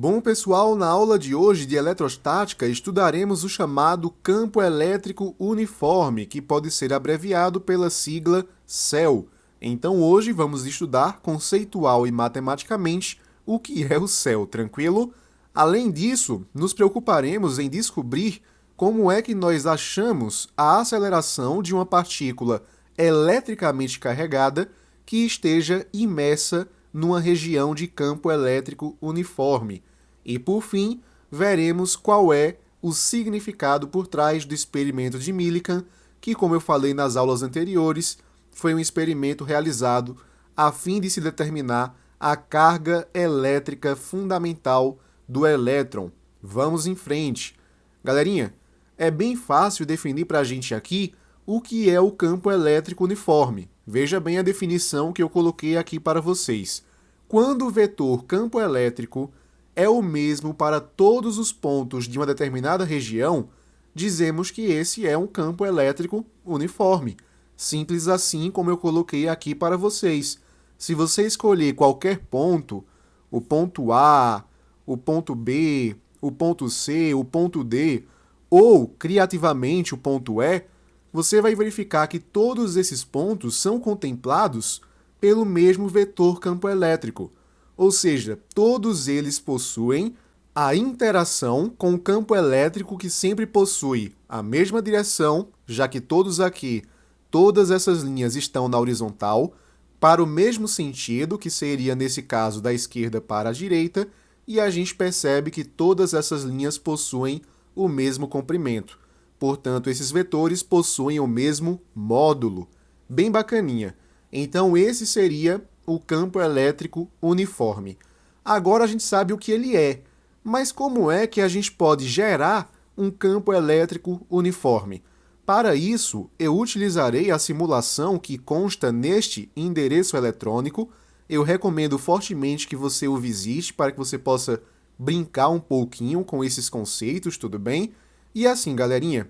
Bom, pessoal, na aula de hoje de eletrostática estudaremos o chamado campo elétrico uniforme, que pode ser abreviado pela sigla CEL. Então, hoje vamos estudar conceitual e matematicamente o que é o CEL, tranquilo? Além disso, nos preocuparemos em descobrir como é que nós achamos a aceleração de uma partícula eletricamente carregada que esteja imersa numa região de campo elétrico uniforme. E, por fim, veremos qual é o significado por trás do experimento de Millikan, que, como eu falei nas aulas anteriores, foi um experimento realizado a fim de se determinar a carga elétrica fundamental do elétron. Vamos em frente. Galerinha, é bem fácil definir para a gente aqui o que é o campo elétrico uniforme. Veja bem a definição que eu coloquei aqui para vocês. Quando o vetor campo elétrico é o mesmo para todos os pontos de uma determinada região, dizemos que esse é um campo elétrico uniforme. Simples assim como eu coloquei aqui para vocês. Se você escolher qualquer ponto, o ponto A, o ponto B, o ponto C, o ponto D, ou, criativamente, o ponto E, você vai verificar que todos esses pontos são contemplados pelo mesmo vetor campo elétrico. Ou seja, todos eles possuem a interação com o campo elétrico que sempre possui a mesma direção, já que todas essas linhas estão na horizontal, para o mesmo sentido, que seria nesse caso da esquerda para a direita, e a gente percebe que todas essas linhas possuem o mesmo comprimento. Portanto, esses vetores possuem o mesmo módulo. Bem bacaninha. Então, esse seria o campo elétrico uniforme. Agora a gente sabe o que ele é, mas como é que a gente pode gerar um campo elétrico uniforme? Para isso, eu utilizarei a simulação que consta neste endereço eletrônico. Eu recomendo fortemente que você o visite para que você possa brincar um pouquinho com esses conceitos, tudo bem? E assim, galerinha,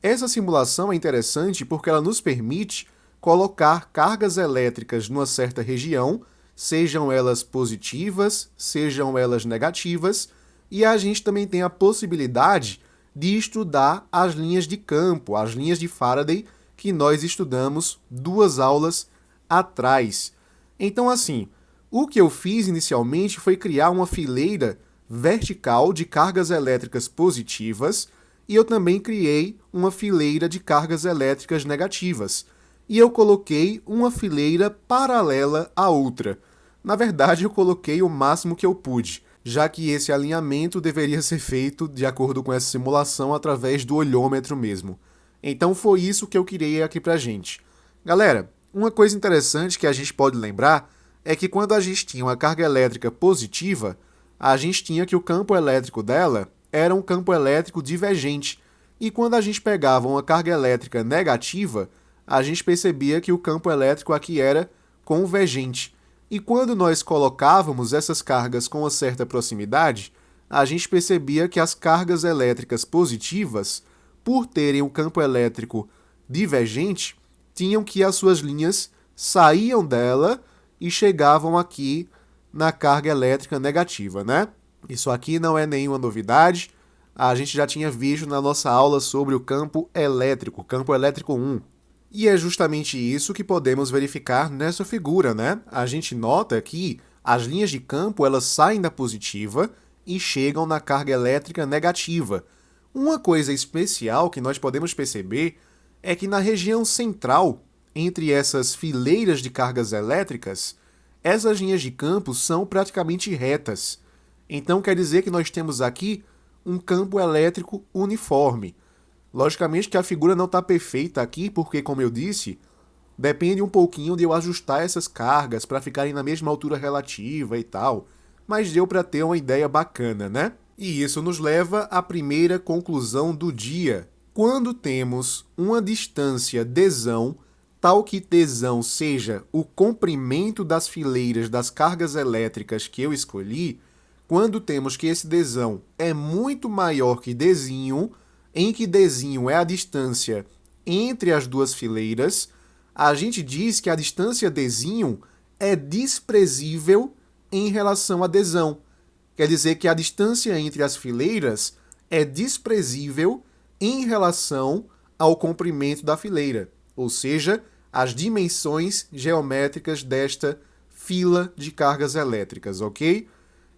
essa simulação é interessante porque ela nos permite colocar cargas elétricas numa certa região, sejam elas positivas, sejam elas negativas, e a gente também tem a possibilidade de estudar as linhas de campo, as linhas de Faraday, que nós estudamos 2 aulas atrás. Então, assim, o que eu fiz inicialmente foi criar uma fileira vertical de cargas elétricas positivas e eu também criei uma fileira de cargas elétricas negativas. E eu coloquei uma fileira paralela à outra. Na verdade, eu coloquei o máximo que eu pude, já que esse alinhamento deveria ser feito de acordo com essa simulação através do olhômetro mesmo. Então foi isso que eu criei aqui pra gente. Galera, uma coisa interessante que a gente pode lembrar é que quando a gente tinha uma carga elétrica positiva, a gente tinha que o campo elétrico dela era um campo elétrico divergente. E quando a gente pegava uma carga elétrica negativa, a gente percebia que o campo elétrico aqui era convergente. E quando nós colocávamos essas cargas com uma certa proximidade, a gente percebia que as cargas elétricas positivas, por terem um campo elétrico divergente, tinham que as suas linhas saíam dela e chegavam aqui na carga elétrica negativa, né? Isso aqui não é nenhuma novidade, a gente já tinha visto na nossa aula sobre o campo elétrico 1. E é justamente isso que podemos verificar nessa figura, né? A gente nota que as linhas de campo elas saem da positiva e chegam na carga elétrica negativa. Uma coisa especial que nós podemos perceber é que na região central, entre essas fileiras de cargas elétricas, essas linhas de campo são praticamente retas. Então quer dizer que nós temos aqui um campo elétrico uniforme. Logicamente que a figura não está perfeita aqui, porque, como eu disse, depende um pouquinho de eu ajustar essas cargas para ficarem na mesma altura relativa e tal, mas deu para ter uma ideia bacana, né? E isso nos leva à primeira conclusão do dia. Quando temos uma distância dzão, tal que dzão seja o comprimento das fileiras das cargas elétricas que eu escolhi, quando temos que esse dzão é muito maior que dzinho, em que dzinho é a distância entre as duas fileiras, a gente diz que a distância dzinho é desprezível em relação a dzão. quer dizer que a distância entre as fileiras é desprezível em relação ao comprimento da fileira, ou seja, as dimensões geométricas desta fila de cargas elétricas, ok?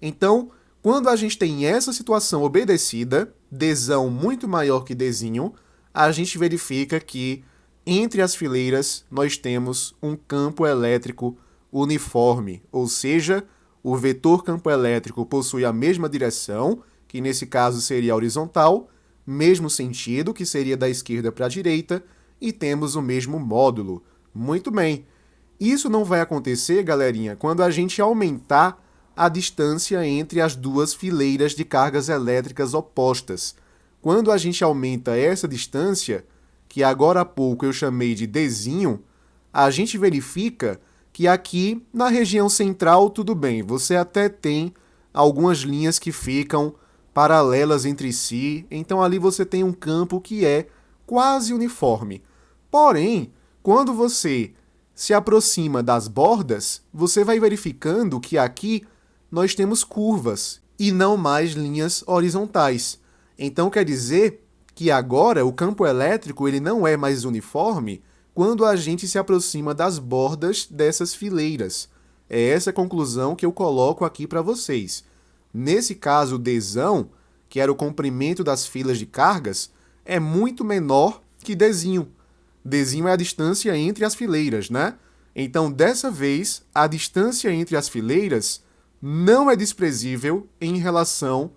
Então, quando a gente tem essa situação obedecida, Dzão muito maior que Dzinho, a gente verifica que entre as fileiras nós temos um campo elétrico uniforme, ou seja, o vetor campo elétrico possui a mesma direção, que nesse caso seria horizontal, mesmo sentido, que seria da esquerda para a direita, e temos o mesmo módulo. Muito bem. Isso não vai acontecer, galerinha, quando a gente aumentar a distância entre as duas fileiras de cargas elétricas opostas. Quando a gente aumenta essa distância, que agora há pouco eu chamei de Dzinho, a gente verifica que aqui na região central tudo bem, você até tem algumas linhas que ficam paralelas entre si, então ali você tem um campo que é quase uniforme. Porém, quando você se aproxima das bordas, você vai verificando que aqui nós temos curvas e não mais linhas horizontais. Então quer dizer que agora o campo elétrico ele não é mais uniforme quando a gente se aproxima das bordas dessas fileiras. É essa a conclusão que eu coloco aqui para vocês. Nesse caso, o Dzão, que era o comprimento das filas de cargas, é muito menor que Dzinho. Dzinho é a distância entre as fileiras, né? Então, dessa vez, a distância entre as fileiras não é desprezível em relação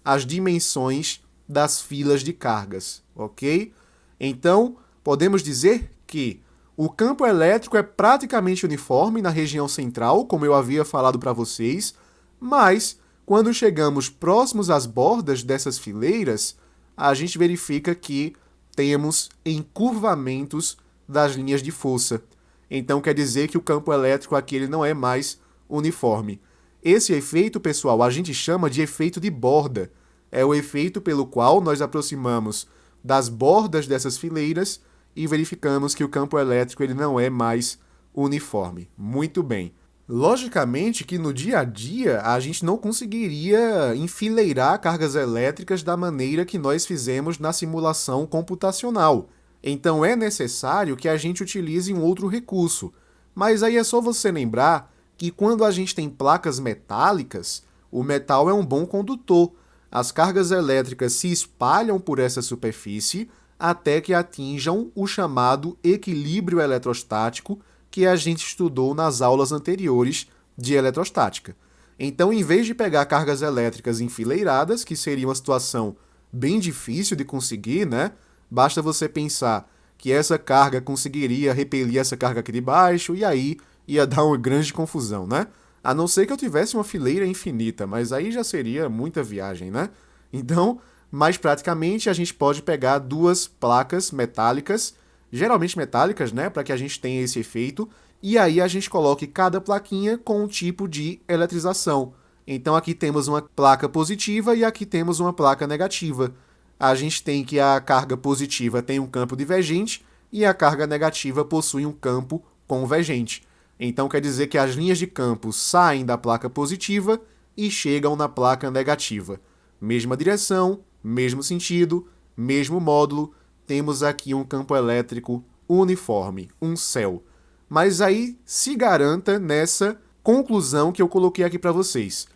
às dimensões das filas de cargas, ok? Então, podemos dizer que o campo elétrico é praticamente uniforme na região central, como eu havia falado para vocês, mas quando chegamos próximos às bordas dessas fileiras, a gente verifica que temos encurvamentos das linhas de força. Então quer dizer que o campo elétrico aqui ele não é mais uniforme. Esse efeito, pessoal, a gente chama de efeito de borda. É o efeito pelo qual nós aproximamos das bordas dessas fileiras e verificamos que o campo elétrico ele não é mais uniforme. Muito bem. Logicamente que no dia a dia a gente não conseguiria enfileirar cargas elétricas da maneira que nós fizemos na simulação computacional. Então é necessário que a gente utilize um outro recurso. Mas aí é só você lembrar que quando a gente tem placas metálicas, o metal é um bom condutor. As cargas elétricas se espalham por essa superfície até que atinjam o chamado equilíbrio eletrostático que a gente estudou nas aulas anteriores de eletrostática. Então, em vez de pegar cargas elétricas enfileiradas, que seria uma situação bem difícil de conseguir, né? Basta você pensar que essa carga conseguiria repelir essa carga aqui de baixo e aí ia dar uma grande confusão, né? A não ser que eu tivesse uma fileira infinita, mas aí já seria muita viagem, né? Então, mais praticamente, a gente pode pegar duas placas metálicas, geralmente metálicas, né, para que a gente tenha esse efeito, e aí a gente coloque cada plaquinha com um tipo de eletrização. Então aqui temos uma placa positiva e aqui temos uma placa negativa. A gente tem que a carga positiva tem um campo divergente e a carga negativa possui um campo convergente. Então quer dizer que as linhas de campo saem da placa positiva e chegam na placa negativa. Mesma direção, mesmo sentido, mesmo módulo, temos aqui um campo elétrico uniforme, um céu. Mas aí se garanta nessa conclusão que eu coloquei aqui para vocês.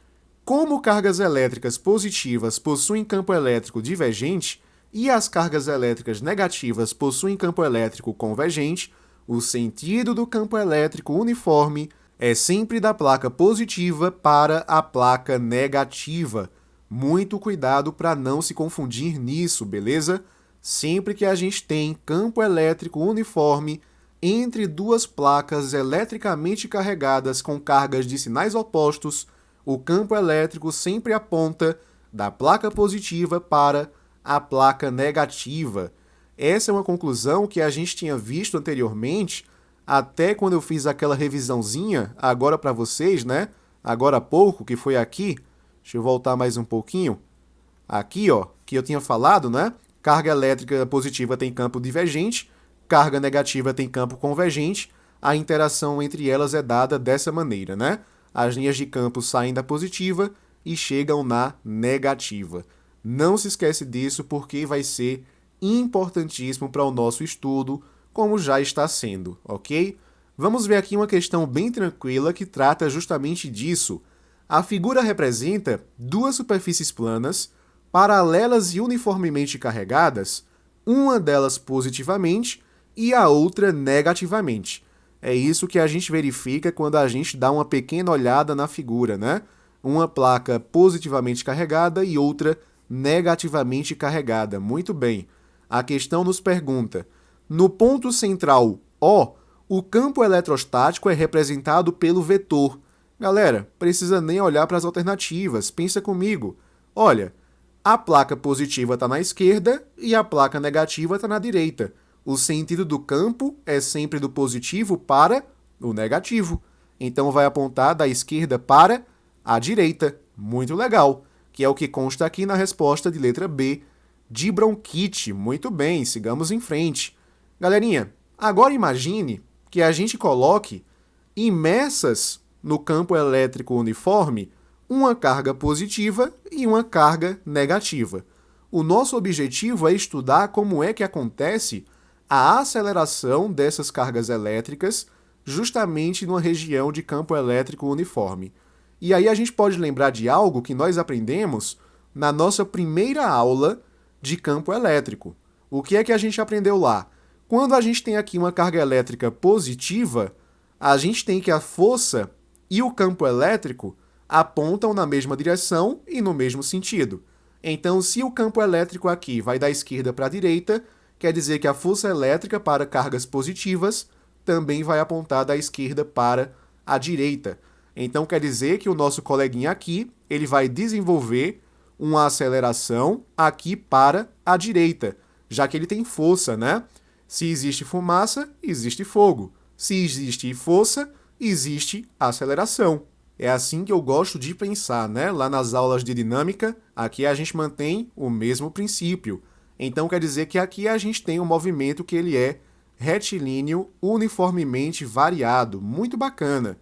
Como cargas elétricas positivas possuem campo elétrico divergente e as cargas elétricas negativas possuem campo elétrico convergente, o sentido do campo elétrico uniforme é sempre da placa positiva para a placa negativa. Muito cuidado para não se confundir nisso, beleza? Sempre que a gente tem campo elétrico uniforme entre duas placas eletricamente carregadas com cargas de sinais opostos, o campo elétrico sempre aponta da placa positiva para a placa negativa. Essa é uma conclusão que a gente tinha visto anteriormente, até quando eu fiz aquela revisãozinha, agora para vocês, né? Agora há pouco, que foi aqui. Deixa eu voltar mais um pouquinho. Aqui, ó, que eu tinha falado, né? Carga elétrica positiva tem campo divergente, carga negativa tem campo convergente. A interação entre elas é dada dessa maneira, né? As linhas de campo saem da positiva e chegam na negativa. Não se esquece disso porque vai ser importantíssimo para o nosso estudo, como já está sendo, ok? Vamos ver aqui uma questão bem tranquila que trata justamente disso. A figura representa duas superfícies planas, paralelas e uniformemente carregadas, uma delas positivamente e a outra negativamente. É isso que a gente verifica quando a gente dá uma pequena olhada na figura, né? Uma placa positivamente carregada e outra negativamente carregada. Muito bem. A questão nos pergunta: no ponto central O, o campo eletrostático é representado pelo vetor. Galera, precisa nem olhar para as alternativas. Pensa comigo. Olha, a placa positiva está na esquerda e a placa negativa está na direita. O sentido do campo é sempre do positivo para o negativo. Então vai apontar da esquerda para a direita. Muito legal. Que é o que consta aqui na resposta de letra B, de bronquite. Muito bem, sigamos em frente. Galerinha, agora imagine que a gente coloque imersas no campo elétrico uniforme uma carga positiva e uma carga negativa. O nosso objetivo é estudar como é que acontece a aceleração dessas cargas elétricas justamente numa região de campo elétrico uniforme. E aí a gente pode lembrar de algo que nós aprendemos na nossa primeira aula de campo elétrico. O que é que a gente aprendeu lá? Quando a gente tem aqui uma carga elétrica positiva, a gente tem que a força e o campo elétrico apontam na mesma direção e no mesmo sentido. Então, se o campo elétrico aqui vai da esquerda para a direita, quer dizer que a força elétrica para cargas positivas também vai apontar da esquerda para a direita. Então, quer dizer que o nosso coleguinha aqui, ele vai desenvolver uma aceleração aqui para a direita, já que ele tem força, né? Se existe fumaça, existe fogo. Se existe força, existe aceleração. É assim que eu gosto de pensar, né? Lá nas aulas de dinâmica, aqui a gente mantém o mesmo princípio. Então quer dizer que aqui a gente tem um movimento que ele é retilíneo, uniformemente variado. Muito bacana.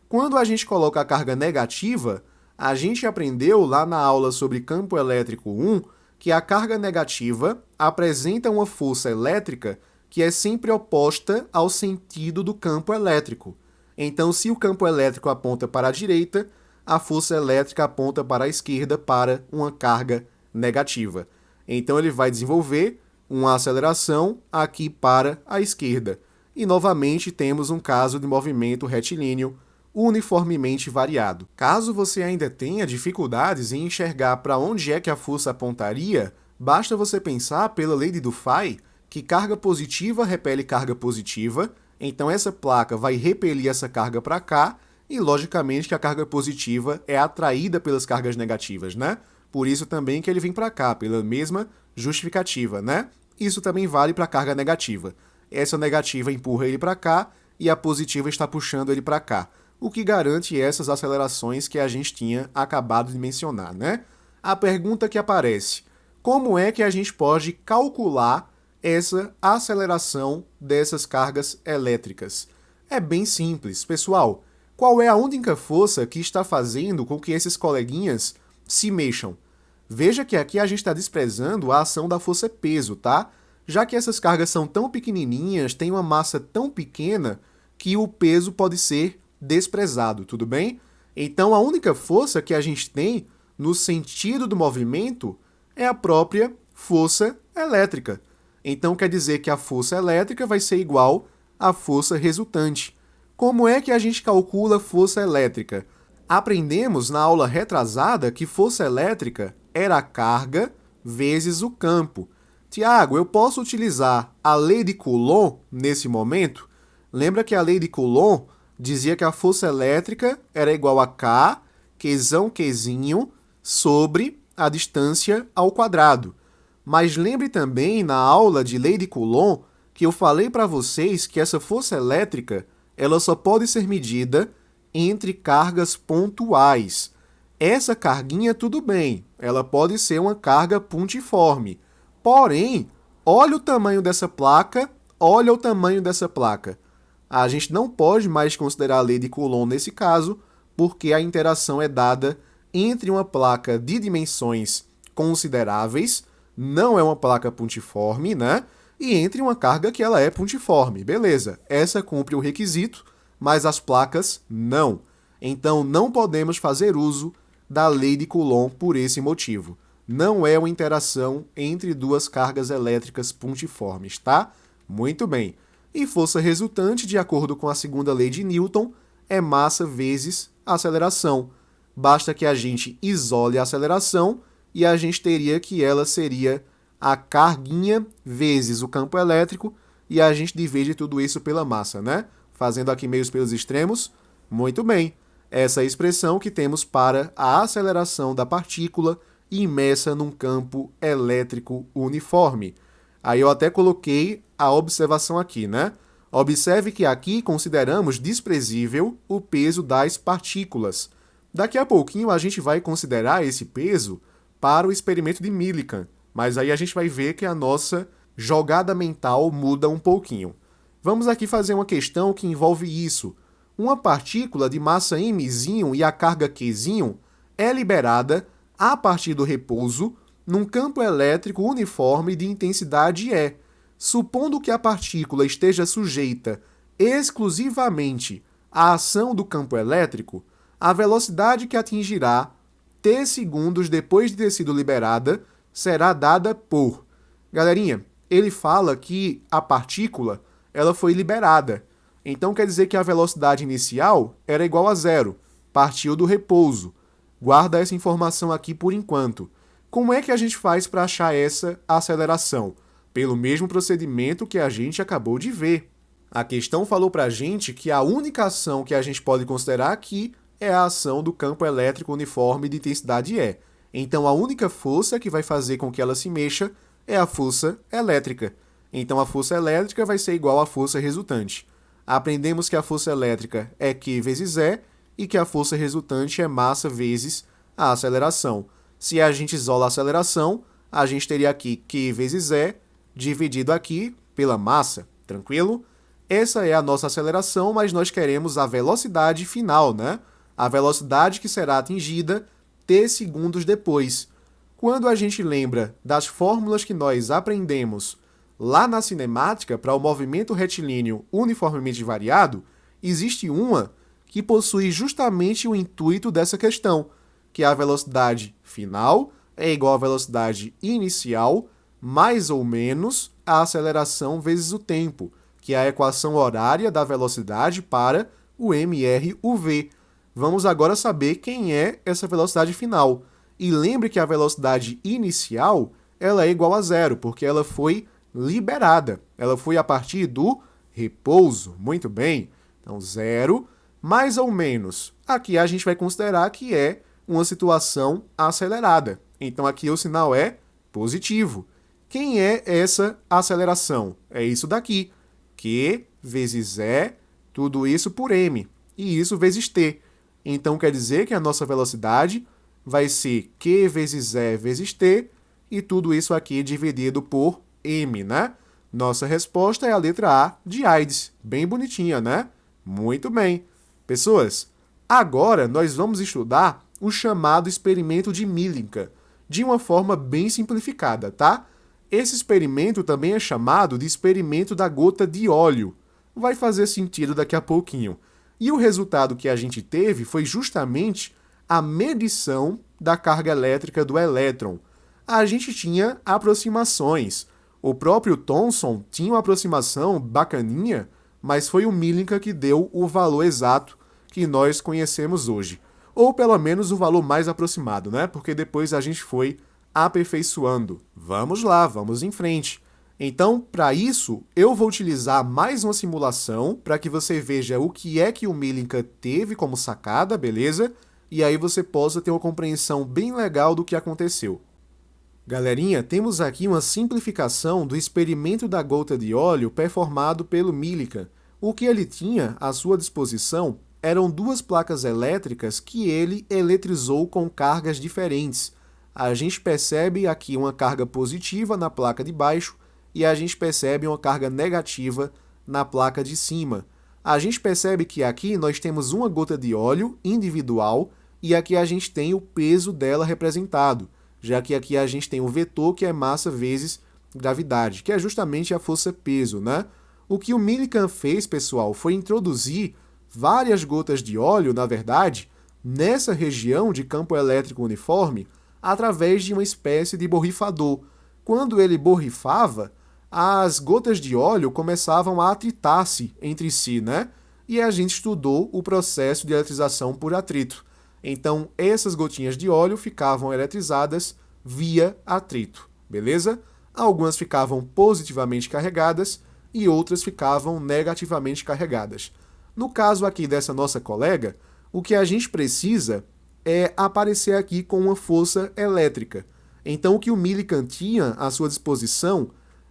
Quando a gente coloca a carga negativa, a gente aprendeu lá na aula sobre campo elétrico 1 que a carga negativa apresenta uma força elétrica que é sempre oposta ao sentido do campo elétrico. Então, se o campo elétrico aponta para a direita, a força elétrica aponta para a esquerda para uma carga negativa. Então, ele vai desenvolver uma aceleração aqui para a esquerda. E, novamente, temos um caso de movimento retilíneo uniformemente variado. Caso você ainda tenha dificuldades em enxergar para onde é que a força apontaria, basta você pensar pela lei de Dufay que carga positiva repele carga positiva, então essa placa vai repelir essa carga para cá e, logicamente, que a carga positiva é atraída pelas cargas negativas, né? Por isso também que ele vem para cá, pela mesma justificativa, né? Isso também vale para a carga negativa. Essa negativa empurra ele para cá e a positiva está puxando ele para cá, o que garante essas acelerações que a gente tinha acabado de mencionar, né? A pergunta que aparece: como é que a gente pode calcular essa aceleração dessas cargas elétricas? É bem simples, pessoal. Qual é a única força que está fazendo com que esses coleguinhas se mexam? Veja que aqui a gente está desprezando a ação da força peso, tá? Já que essas cargas são tão pequenininhas, têm uma massa tão pequena, que o peso pode ser desprezado, tudo bem? Então a única força que a gente tem no sentido do movimento é a própria força elétrica. Então quer dizer que a força elétrica vai ser igual à força resultante. Como é que a gente calcula força elétrica? Aprendemos na aula retrasada que força elétrica era a carga vezes o campo. Tiago, eu posso utilizar a lei de Coulomb nesse momento? Lembra que a lei de Coulomb dizia que a força elétrica era igual a K, Qzão, Qzinho, sobre a distância ao quadrado. Mas lembre também, na aula de lei de Coulomb, que eu falei para vocês que essa força elétrica ela só pode ser medida entre cargas pontuais. Essa carguinha, tudo bem, ela pode ser uma carga pontiforme. Porém, olha o tamanho dessa placa, olha o tamanho dessa placa. A gente não pode mais considerar a lei de Coulomb nesse caso, porque a interação é dada entre uma placa de dimensões consideráveis, não é uma placa pontiforme, né? E entre uma carga que ela é pontiforme. Beleza, essa cumpre o requisito, mas as placas não. Então, não podemos fazer uso da lei de Coulomb por esse motivo. Não é uma interação entre duas cargas elétricas pontiformes, tá? Muito bem. E força resultante, de acordo com a segunda lei de Newton, é massa vezes aceleração. Basta que a gente isole a aceleração e a gente teria que ela seria a carguinha vezes o campo elétrico e a gente divide tudo isso pela massa, né? Fazendo aqui meios pelos extremos. Muito bem. Essa é a expressão que temos para a aceleração da partícula imersa num campo elétrico uniforme. Aí eu até coloquei a observação aqui, né? Observe que aqui consideramos desprezível o peso das partículas. Daqui a pouquinho a gente vai considerar esse peso para o experimento de Millikan, mas aí a gente vai ver que a nossa jogada mental muda um pouquinho. Vamos aqui fazer uma questão que envolve isso. Uma partícula de massa mzinho e a carga qzinho é liberada a partir do repouso num campo elétrico uniforme de intensidade E. Supondo que a partícula esteja sujeita exclusivamente à ação do campo elétrico, a velocidade que atingirá t segundos depois de ter sido liberada será dada por... Galerinha, ele fala que a partícula ela foi liberada. Então quer dizer que a velocidade inicial era igual a zero, partiu do repouso. Guarda essa informação aqui por enquanto. Como é que a gente faz para achar essa aceleração? Pelo mesmo procedimento que a gente acabou de ver. A questão falou para a gente que a única ação que a gente pode considerar aqui é a ação do campo elétrico uniforme de intensidade E. Então a única força que vai fazer com que ela se mexa é a força elétrica. Então a força elétrica vai ser igual à força resultante. Aprendemos que a força elétrica é Q vezes E e que a força resultante é massa vezes a aceleração. Se a gente isola a aceleração, a gente teria aqui Q vezes E dividido aqui pela massa, tranquilo? Essa é a nossa aceleração, mas nós queremos a velocidade final, né? A velocidade que será atingida t segundos depois. Quando a gente lembra das fórmulas que nós aprendemos lá na cinemática para o movimento retilíneo uniformemente variado, existe uma que possui justamente o intuito dessa questão, que a velocidade final é igual à velocidade inicial mais ou menos a aceleração vezes o tempo, que é a equação horária da velocidade para o mr/v. Vamos agora saber quem é essa velocidade final. E lembre que a velocidade inicial ela é igual a zero, porque ela foi liberada. Ela foi a partir do repouso. Muito bem. Então, zero mais ou menos. Aqui a gente vai considerar que é uma situação acelerada. Então, aqui o sinal é positivo. Quem é essa aceleração? É isso daqui. Q vezes E, tudo isso por m. E isso vezes t. Então, quer dizer que a nossa velocidade vai ser Q vezes E vezes t, e tudo isso aqui dividido por m, né? Nossa resposta é a letra A de AIDS. Bem bonitinha, né? Muito bem. Pessoas, agora nós vamos estudar o chamado experimento de Millikan, de uma forma bem simplificada, tá? Esse experimento também é chamado de experimento da gota de óleo. Vai fazer sentido daqui a pouquinho. E o resultado que a gente teve foi justamente a medição da carga elétrica do elétron. A gente tinha aproximações. O próprio Thomson tinha uma aproximação bacaninha, mas foi o Millikan que deu o valor exato que nós conhecemos hoje. Ou pelo menos o valor mais aproximado, né? Porque depois a gente foi aperfeiçoando. Vamos lá, vamos em frente. Então, para isso, eu vou utilizar mais uma simulação para que você veja o que é que o Millikan teve como sacada, beleza? E aí você possa ter uma compreensão bem legal do que aconteceu. Galerinha, temos aqui uma simplificação do experimento da gota de óleo performado pelo Millikan. O que ele tinha à sua disposição eram duas placas elétricas que ele eletrizou com cargas diferentes. A gente percebe aqui uma carga positiva na placa de baixo e a gente percebe uma carga negativa na placa de cima. A gente percebe que aqui nós temos uma gota de óleo individual e aqui a gente tem o peso dela representado, já que aqui a gente tem o vetor, que é massa vezes gravidade, que é justamente a força-peso, né? O que o Millikan fez, pessoal, foi introduzir várias gotas de óleo, na verdade, nessa região de campo elétrico uniforme, através de uma espécie de borrifador. Quando ele borrifava, as gotas de óleo começavam a atritar-se entre si, né? E a gente estudou o processo de eletrização por atrito. Então, essas gotinhas de óleo ficavam eletrizadas via atrito, beleza? Algumas ficavam positivamente carregadas e outras ficavam negativamente carregadas. No caso aqui dessa nossa colega, o que a gente precisa é aparecer aqui com uma força elétrica. Então, o que o Millikan tinha à sua disposição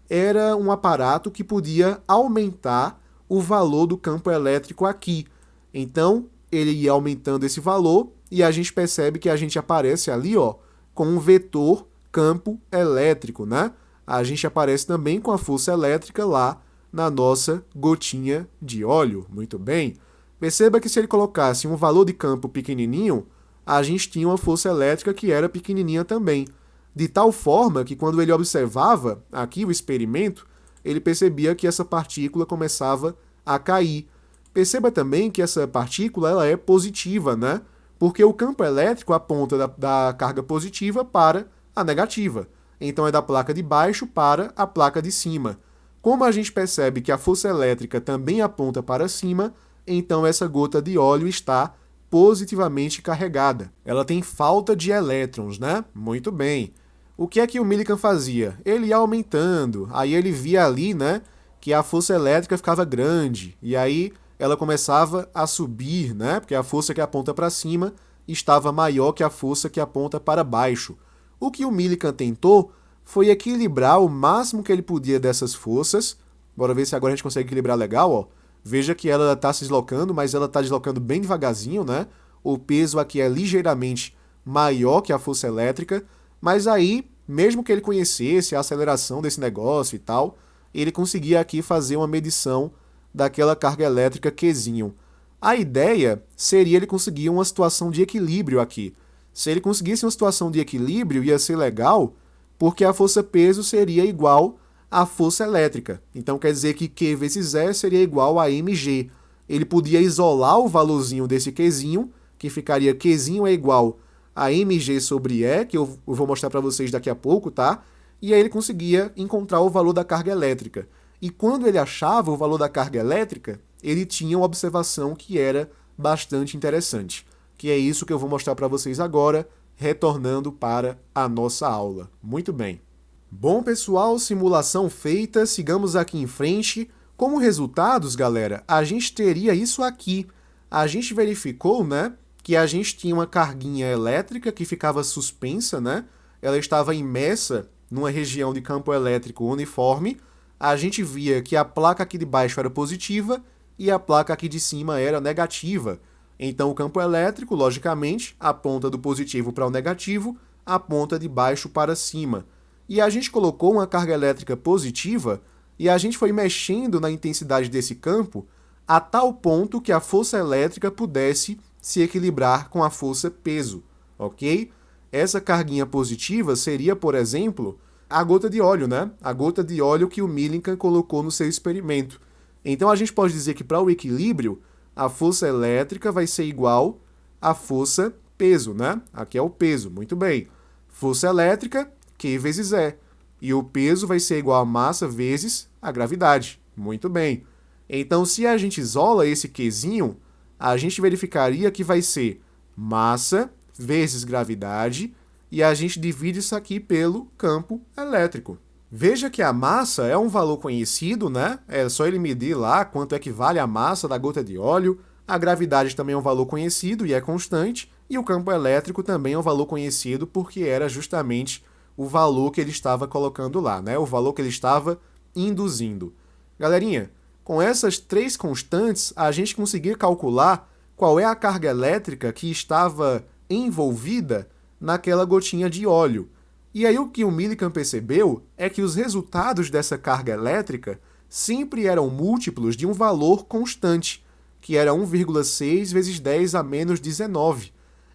era um aparato que podia aumentar o valor do campo elétrico aqui. Então, ele ia aumentando esse valor e a gente percebe que a gente aparece ali, ó, com um vetor campo elétrico, né? A gente aparece também com a força elétrica lá na nossa gotinha de óleo. Muito bem. Perceba que se ele colocasse um valor de campo pequenininho, a gente tinha uma força elétrica que era pequenininha também. De tal forma que quando ele observava aqui o experimento, ele percebia que essa partícula começava a cair. Perceba também que essa partícula ela é positiva, né? Porque o campo elétrico aponta da carga positiva para a negativa. Então é da placa de baixo para a placa de cima. Como a gente percebe que a força elétrica também aponta para cima, então essa gota de óleo está positivamente carregada. Ela tem falta de elétrons, né? Muito bem. O que é que o Millikan fazia? Ele ia aumentando, aí ele via ali, né, que a força elétrica ficava grande, e aí ela começava a subir, né, porque a força que aponta para cima estava maior que a força que aponta para baixo. O que o Millikan tentou foi equilibrar o máximo que ele podia dessas forças. Bora ver se agora a gente consegue equilibrar legal, ó. Veja que ela está se deslocando, mas ela está deslocando bem devagarzinho, né? O peso aqui é ligeiramente maior que a força elétrica, mas aí, mesmo que ele conhecesse a aceleração desse negócio e tal, ele conseguia aqui fazer uma medição daquela carga elétrica Qzinho. A ideia seria ele conseguir uma situação de equilíbrio aqui. Se ele conseguisse uma situação de equilíbrio, ia ser legal, porque a força-peso seria igual à força elétrica. Então quer dizer que Q vezes E seria igual a mg. Ele podia isolar o valorzinho desse Qzinho, que ficaria Qzinho é igual a mg sobre E, que eu vou mostrar para vocês daqui a pouco, tá? E aí ele conseguia encontrar o valor da carga elétrica. E quando ele achava o valor da carga elétrica, ele tinha uma observação que era bastante interessante, que é isso que eu vou mostrar para vocês agora, retornando para a nossa aula. Muito bem. Bom, pessoal, simulação feita, sigamos aqui em frente. Como resultados, galera, a gente teria isso aqui. A gente verificou, né, que a gente tinha uma carguinha elétrica que ficava suspensa, né? Ela estava imersa numa região de campo elétrico uniforme. A gente via que a placa aqui de baixo era positiva e a placa aqui de cima era negativa. Então o campo elétrico, logicamente, aponta do positivo para o negativo, aponta de baixo para cima. E a gente colocou uma carga elétrica positiva e a gente foi mexendo na intensidade desse campo a tal ponto que a força elétrica pudesse se equilibrar com a força peso, ok? Essa carguinha positiva seria, por exemplo, a gota de óleo, né? A gota de óleo que o Millikan colocou no seu experimento. Então a gente pode dizer que para o equilíbrio, a força elétrica vai ser igual à força peso, né? Aqui é o peso, muito bem. Força elétrica, Q vezes E. E o peso vai ser igual a massa vezes a gravidade. Muito bem. Então, se a gente isola esse Qzinho, a gente verificaria que vai ser massa vezes gravidade, e a gente divide isso aqui pelo campo elétrico. Veja que a massa é um valor conhecido, né? É só ele medir lá quanto equivale a massa da gota de óleo. A gravidade também é um valor conhecido e é constante, e o campo elétrico também é um valor conhecido porque era justamente o valor que ele estava colocando lá, né? O valor que ele estava induzindo. Galerinha, com essas três constantes, a gente conseguia calcular qual é a carga elétrica que estava envolvida naquela gotinha de óleo. E aí o que o Millikan percebeu é que os resultados dessa carga elétrica sempre eram múltiplos de um valor constante, que era 1,6 vezes 10 a menos 19.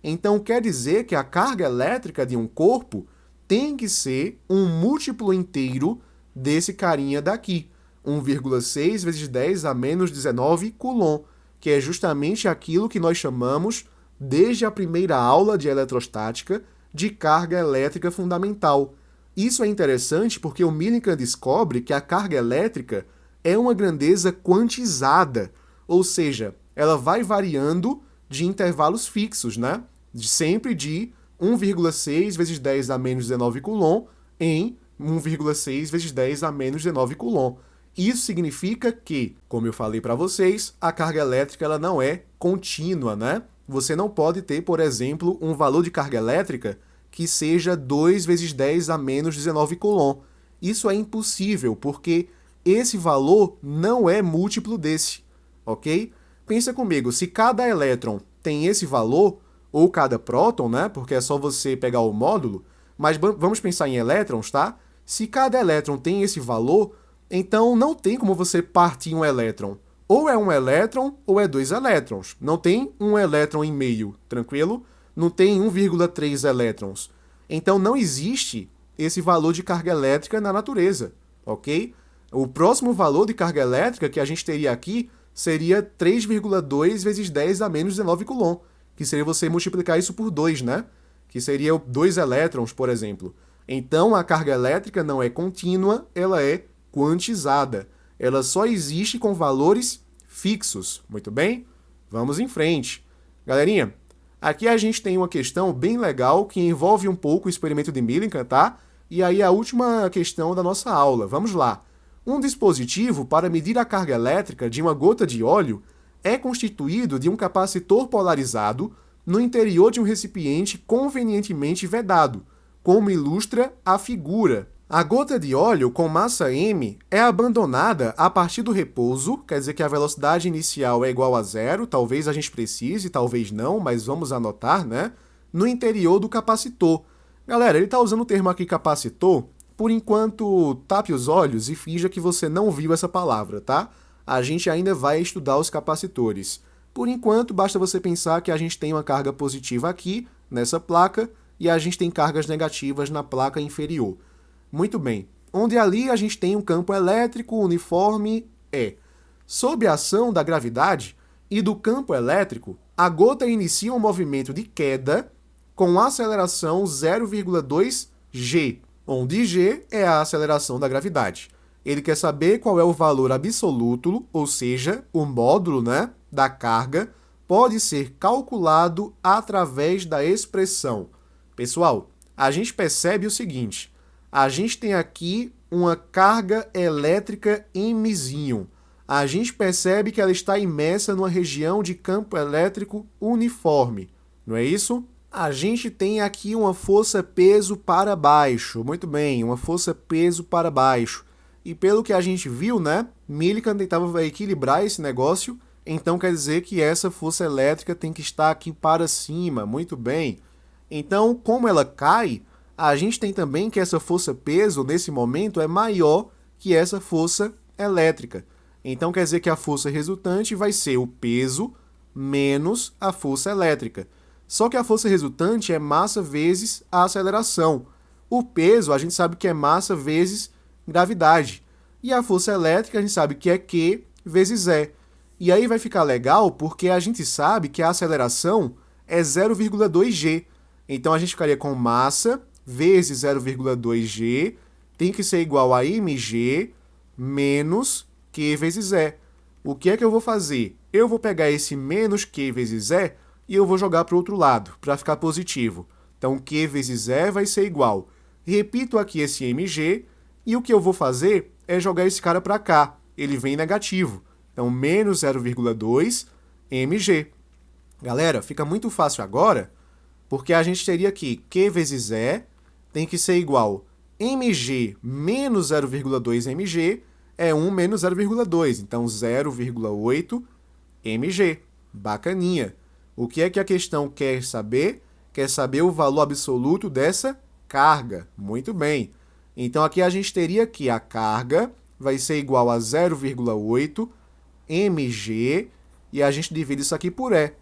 Então, quer dizer que a carga elétrica de um corpo tem que ser um múltiplo inteiro desse carinha daqui, 1,6 vezes 10 a menos 19 Coulomb, que é justamente aquilo que nós chamamos, desde a primeira aula de eletrostática, de carga elétrica fundamental. Isso é interessante porque o Millikan descobre que a carga elétrica é uma grandeza quantizada, ou seja, ela vai variando de intervalos fixos, né? Sempre de 1,6 vezes 10 a menos 19 Coulomb em 1,6 vezes 10 a menos 19 Coulomb. Isso significa que, como eu falei para vocês, a carga elétrica ela não é contínua, né? Você não pode ter, por exemplo, um valor de carga elétrica que seja 2 vezes 10 a menos 19 Coulomb. Isso é impossível, porque esse valor não é múltiplo desse, ok? Pensa comigo, se cada elétron tem esse valor, ou cada próton, né? Porque é só você pegar o módulo, mas vamos pensar em elétrons, tá? Se cada elétron tem esse valor, então não tem como você partir um elétron. Ou é um elétron ou é dois elétrons. Não tem um elétron e meio, tranquilo? Não tem 1,3 elétrons. Então não existe esse valor de carga elétrica na natureza, ok? O próximo valor de carga elétrica que a gente teria aqui seria 3,2 vezes 10 a menos 19 Coulomb, que seria você multiplicar isso por 2, né? Que seria 2 elétrons, por exemplo. Então a carga elétrica não é contínua, ela é quantizada. Ela só existe com valores fixos. Muito bem? Vamos em frente. Galerinha, aqui a gente tem uma questão bem legal que envolve um pouco o experimento de Millikan, tá? E aí a última questão da nossa aula. Vamos lá. Um dispositivo para medir a carga elétrica de uma gota de óleo é constituído de um capacitor polarizado no interior de um recipiente convenientemente vedado, como ilustra a figura. A gota de óleo com massa m é abandonada a partir do repouso, quer dizer que a velocidade inicial é igual a zero, talvez a gente precise, talvez não, mas vamos anotar, né? No interior do capacitor. Galera, ele está usando o termo aqui capacitor, por enquanto tape os olhos e finja que você não viu essa palavra, tá? A gente ainda vai estudar os capacitores. Por enquanto, basta você pensar que a gente tem uma carga positiva aqui, nessa placa, e a gente tem cargas negativas na placa inferior. Muito bem. Onde ali a gente tem um campo elétrico uniforme E. Sob a ação da gravidade e do campo elétrico, a gota inicia um movimento de queda com aceleração 0,2 g, onde g é a aceleração da gravidade. Ele quer saber qual é o valor absoluto, ou seja, o módulo, né, da carga, pode ser calculado através da expressão. Pessoal, a gente percebe o seguinte, a gente tem aqui uma carga elétrica Mzinho. A gente percebe que ela está imersa numa região de campo elétrico uniforme, não é isso? A gente tem aqui uma força-peso para baixo, muito bem, uma força-peso para baixo. E pelo que a gente viu, né, Millikan tentava equilibrar esse negócio, então quer dizer que essa força elétrica tem que estar aqui para cima, muito bem. Então, como ela cai, a gente tem também que essa força-peso, nesse momento, é maior que essa força elétrica. Então quer dizer que a força resultante vai ser o peso menos a força elétrica. Só que a força resultante é massa vezes a aceleração. O peso a gente sabe que é massa vezes gravidade. E a força elétrica a gente sabe que é Q vezes E. E aí vai ficar legal porque a gente sabe que a aceleração é 0,2 g. Então a gente ficaria com massa vezes 0,2 g tem que ser igual a mg menos Q vezes E. O que é que eu vou fazer? Eu vou pegar esse menos Q vezes E e eu vou jogar para o outro lado, para ficar positivo. Então, Q vezes E vai ser igual. Repito aqui esse mg, e o que eu vou fazer é jogar esse cara para cá. Ele vem negativo. Então, menos 0,2 mg. Galera, fica muito fácil agora, porque a gente teria aqui Q vezes E tem que ser igual mg menos 0,2 mg é 1 menos 0,2. Então, 0,8 mg. Bacaninha. O que é que a questão quer saber? Quer saber o valor absoluto dessa carga. Muito bem. Então, aqui a gente teria que a carga vai ser igual a 0,8 mg e a gente divide isso aqui por E,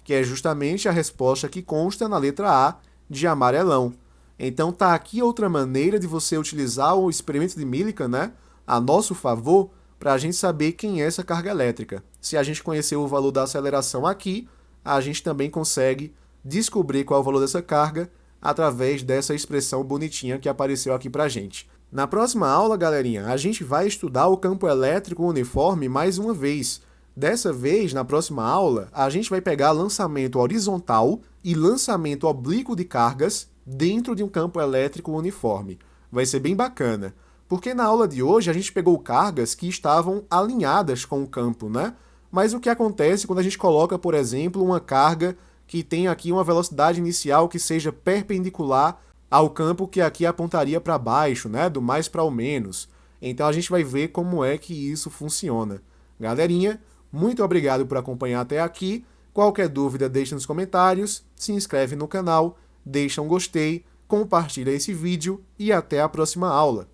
que é justamente a resposta que consta na letra A de amarelão. Então tá aqui outra maneira de você utilizar o experimento de Millikan, né, a nosso favor, para a gente saber quem é essa carga elétrica. Se a gente conhecer o valor da aceleração aqui, a gente também consegue descobrir qual é o valor dessa carga através dessa expressão bonitinha que apareceu aqui para a gente. Na próxima aula, galerinha, a gente vai estudar o campo elétrico uniforme mais uma vez. Dessa vez, na próxima aula, a gente vai pegar lançamento horizontal e lançamento oblíquo de cargas dentro de um campo elétrico uniforme. Vai ser bem bacana, porque na aula de hoje a gente pegou cargas que estavam alinhadas com o campo, né? Mas o que acontece quando a gente coloca, por exemplo, uma carga que tem aqui uma velocidade inicial que seja perpendicular ao campo que aqui apontaria para baixo, né? Do mais para o menos. Então a gente vai ver como é que isso funciona. Galerinha, muito obrigado por acompanhar até aqui. Qualquer dúvida, deixa nos comentários, se inscreve no canal, deixa um gostei, compartilha esse vídeo e até a próxima aula.